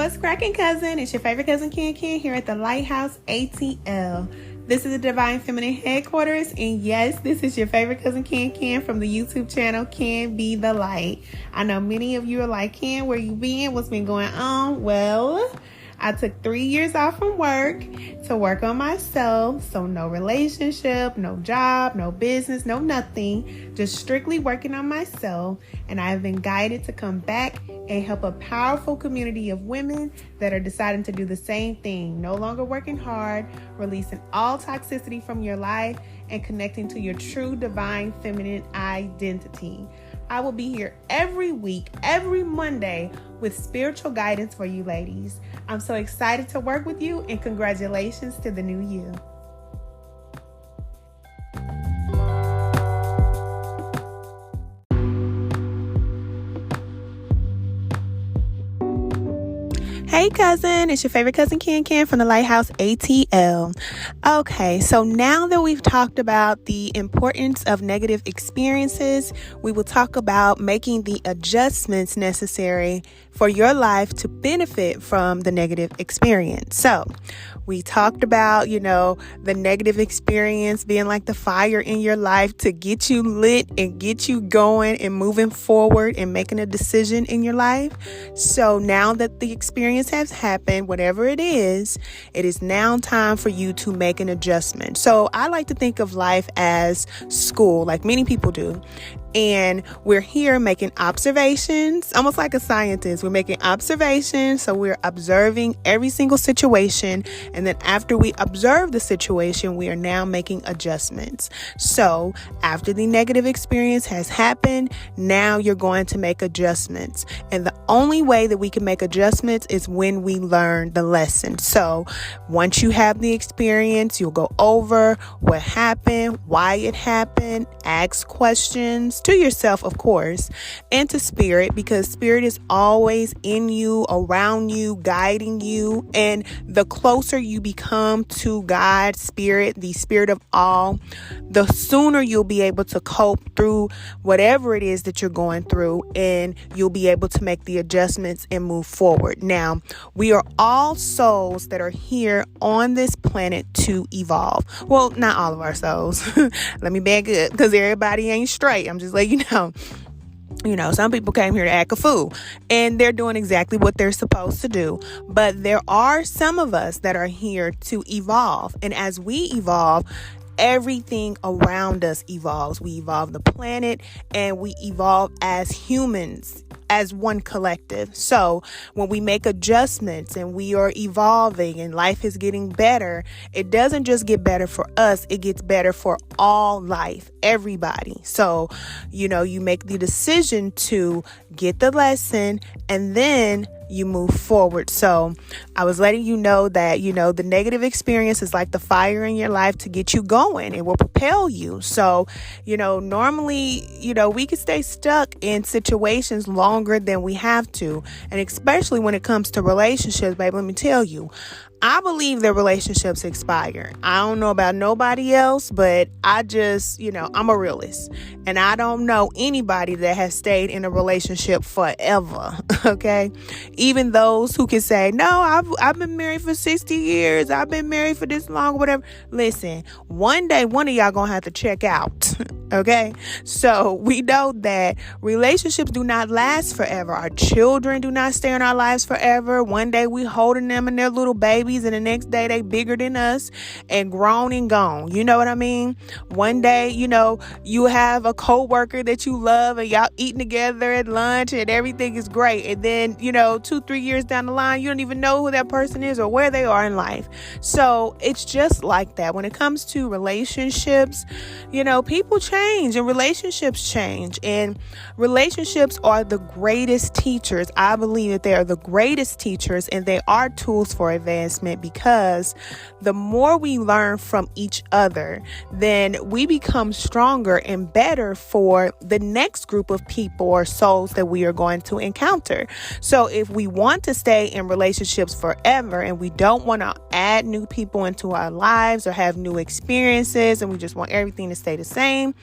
What's cracking, cousin? It's your favorite cousin Ken here at the Lighthouse ATL. This is the Divine Feminine headquarters, and yes, this is your favorite cousin Ken from the YouTube channel Can Be the Light. I know many of you are like, Ken, where you been? What's been going on? Well, I took 3 years off from work to work on myself. So no relationship, no job, no business, no nothing. Just strictly working on myself. And I have been guided to come back and help a powerful community of women that are deciding to do the same thing. No longer working hard, releasing all toxicity from your life, and connecting to your true divine feminine identity. I will be here every week, every Monday, with spiritual guidance for you ladies. I'm so excited to work with you, and congratulations to the new you. Hey cousin, it's your favorite cousin Ken from the Lighthouse ATL. Okay, so now that we've talked about the importance of negative experiences, we will talk about making the adjustments necessary for your life to benefit from the negative experience. So we talked about, the negative experience being like the fire in your life to get you lit and get you going and moving forward and making a decision in your life. So now that the experience has happened, whatever it is now time for you to make an adjustment. So I like to think of life as school, like many people do. And we're here making observations, almost like a scientist. We're making observations. So we're observing every single situation. And then after we observe the situation, we are now making adjustments. So after the negative experience has happened, now you're going to make adjustments. And the only way that we can make adjustments is when we learn the lesson. So once you have the experience, you'll go over what happened, why it happened, ask questions to yourself, of course, and to spirit, because spirit is always in you, around you, guiding you. And the closer you become to God, spirit, the spirit of all, the sooner you'll be able to cope through whatever it is that you're going through, and you'll be able to make the adjustments and move forward. Now, we are all souls that are here on this planet to evolve. Well, not all of our souls. Let me back up, because everybody ain't straight. I'm just letting you know. Some people came here to act a fool, and they're doing exactly what they're supposed to do. But there are some of us that are here to evolve. And as we evolve, everything around us evolves. We evolve the planet, and we evolve as humans, as one collective. So when we make adjustments and we are evolving and life is getting better, it doesn't just get better for us, it gets better for all life, everybody. So, you make the decision to get the lesson, and then you move forward. So I was letting you know that, the negative experience is like the fire in your life to get you going. It will propel you. So, normally, we could stay stuck in situations longer than we have to. And especially when it comes to relationships, babe, let me tell you, I believe that relationships expire. I don't know about nobody else, but I just, I'm a realist. And I don't know anybody that has stayed in a relationship forever, okay? Even those who can say, no, I've been married for 60 years. I've been married for this long, whatever. Listen, one day, one of y'all gonna have to check out, okay? So we know that relationships do not last forever. Our children do not stay in our lives forever. One day we holding them and their little babies, and the next day they bigger than us and grown and gone. You know what I mean? One day, you have a coworker that you love and y'all eating together at lunch and everything is great. And then, 2-3 years down the line, you don't even know who that person is or where they are in life. So it's just like that. When it comes to relationships, people change and relationships change, and relationships are the greatest teachers. I believe that they are the greatest teachers, and they are tools for advancement. reinforcement, because the more we learn from each other, then we become stronger and better for the next group of people or souls that we are going to encounter. So if we want to stay in relationships forever and we don't want to add new people into our lives or have new experiences, and we just want everything to stay the same,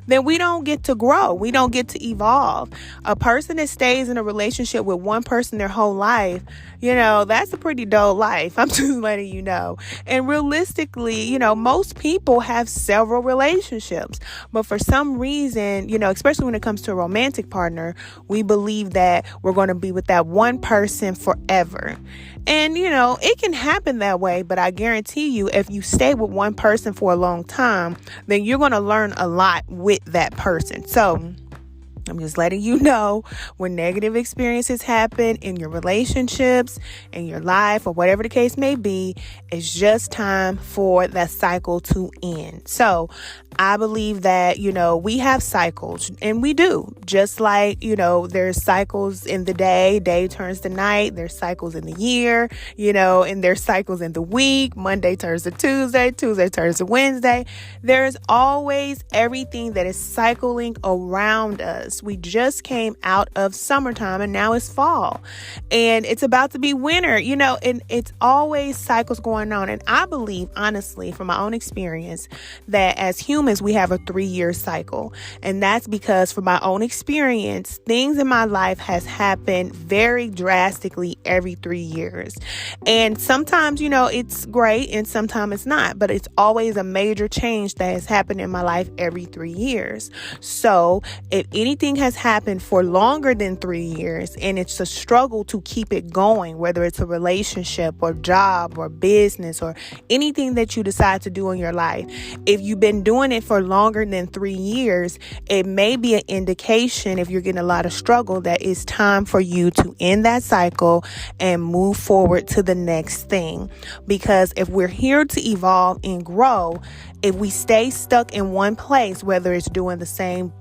then we don't get to grow. We don't get to evolve. A person that stays in a relationship with one person their whole life, that's a pretty dull life. I'm just letting you know. And realistically, most people have several relationships, but for some reason, especially when it comes to a romantic partner, we believe that we're going to be with that one person forever. And, it can happen that way, but I guarantee you, if you stay with one person for a long time, then you're going to learn a lot with that person. So I'm just letting you know, when negative experiences happen in your relationships, in your life, or whatever the case may be, it's just time for that cycle to end. So I believe that, we have cycles, and we do. Just like, there's cycles in the day turns to night. There's cycles in the year, and there's cycles in the week. Monday turns to Tuesday turns to Wednesday. There's always everything that is cycling around us. We just came out of summertime and now it's fall and it's about to be winter, and it's always cycles going on. And I believe, honestly, from my own experience, that as humans, we have a 3-year cycle. And that's because, from my own experience, things in my life has happened very drastically every 3 years. And sometimes, it's great and sometimes it's not, but it's always a major change that has happened in my life every 3 years. So if anything has happened for longer than 3 years and it's a struggle to keep it going, whether it's a relationship or job or business or anything that you decide to do in your life, if you've been doing it for longer than 3 years, it may be an indication, if you're getting a lot of struggle, that it's time for you to end that cycle and move forward to the next thing. Because if we're here to evolve and grow, if we stay stuck in one place, whether it's doing the same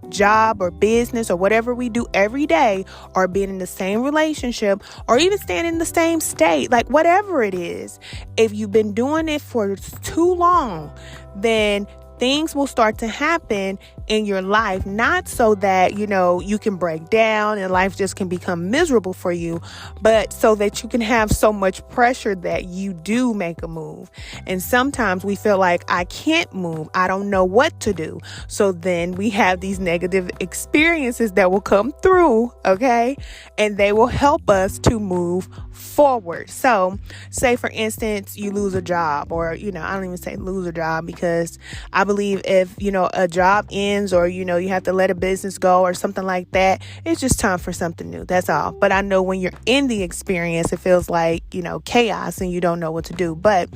job or business or whatever we do every day, or being in the same relationship, or even staying in the same state, like whatever it is, if you've been doing it for too long, then things will start to happen in your life, not so that, you can break down and life just can become miserable for you, but so that you can have so much pressure that you do make a move. And sometimes we feel like, I can't move. I don't know what to do. So then we have these negative experiences that will come through, okay? And they will help us to move forward. So say, for instance, you lose a job, or, I don't even say lose a job, because I believe if, a job ends, or, you have to let a business go or something like that, it's just time for something new. That's all. But I know when you're in the experience, it feels like, chaos and you don't know what to do. But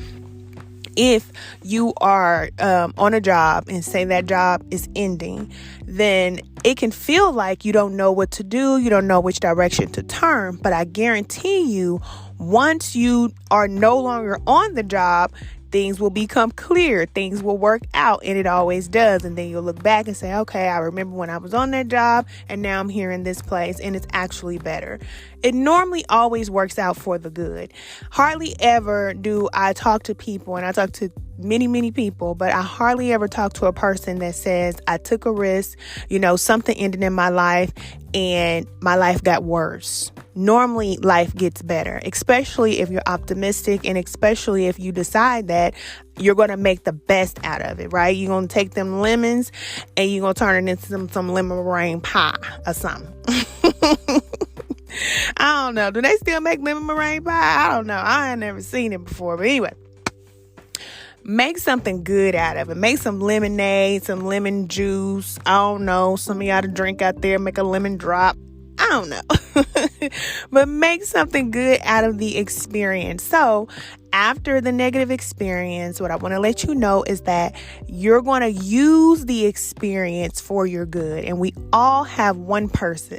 if you are on a job and say that job is ending, then it can feel like you don't know what to do. You don't know which direction to turn. But I guarantee you, once you are no longer on the job, things will become clear. Things will work out, and it always does. And then you'll look back and say, okay, I remember when I was on that job and now I'm here in this place and it's actually better. It normally always works out for the good. Hardly ever do I talk to people, and I talk to many people, but I hardly ever talk to a person that says, I took a risk, something ended in my life and my life got worse. Normally life gets better, especially if you're optimistic, and especially if you decide that you're going to make the best out of it, right? You're going to take them lemons and you're going to turn it into some lemon meringue pie or something. I don't know. Do they still make lemon meringue pie? I don't know. I ain't never seen it before. But anyway, make something good out of it. Make some lemonade, some lemon juice. I don't know. Some of y'all to drink out there, make a lemon drop. I don't know. But make something good out of the experience. So after the negative experience, what I want to let you know is that you're going to use the experience for your good. And we all have one purpose.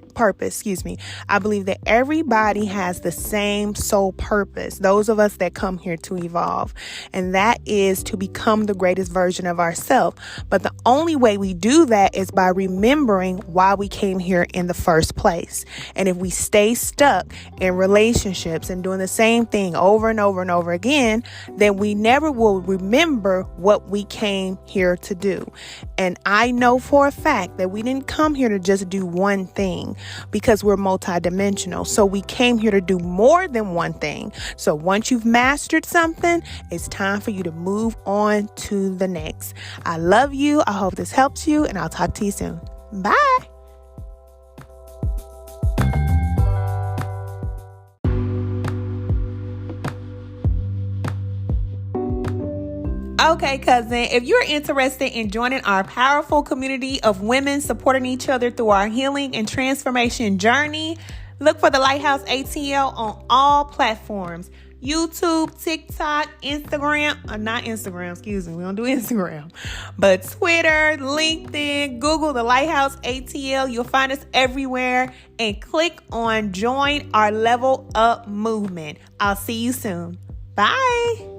I believe that everybody has the same sole purpose. Those of us that come here to evolve. And that is to become the greatest version of ourselves. But the only way we do that is by remembering why we came here in the first place. And if we stay stuck in relationships and doing the same thing over and over and over again, then we never will remember what we came here to do. And I know for a fact that we didn't come here to just do one thing, because we're multidimensional. So we came here to do more than one thing. So once you've mastered something, it's time for you to move on to the next. I love you. I hope this helps you, and I'll talk to you soon. Bye. Okay, cousin, if you're interested in joining our powerful community of women supporting each other through our healing and transformation journey, look for the Lighthouse ATL on all platforms. YouTube, TikTok, Instagram, we don't do Instagram, but Twitter, LinkedIn, Google the Lighthouse ATL. You'll find us everywhere, and click on join our level up movement. I'll see you soon. Bye.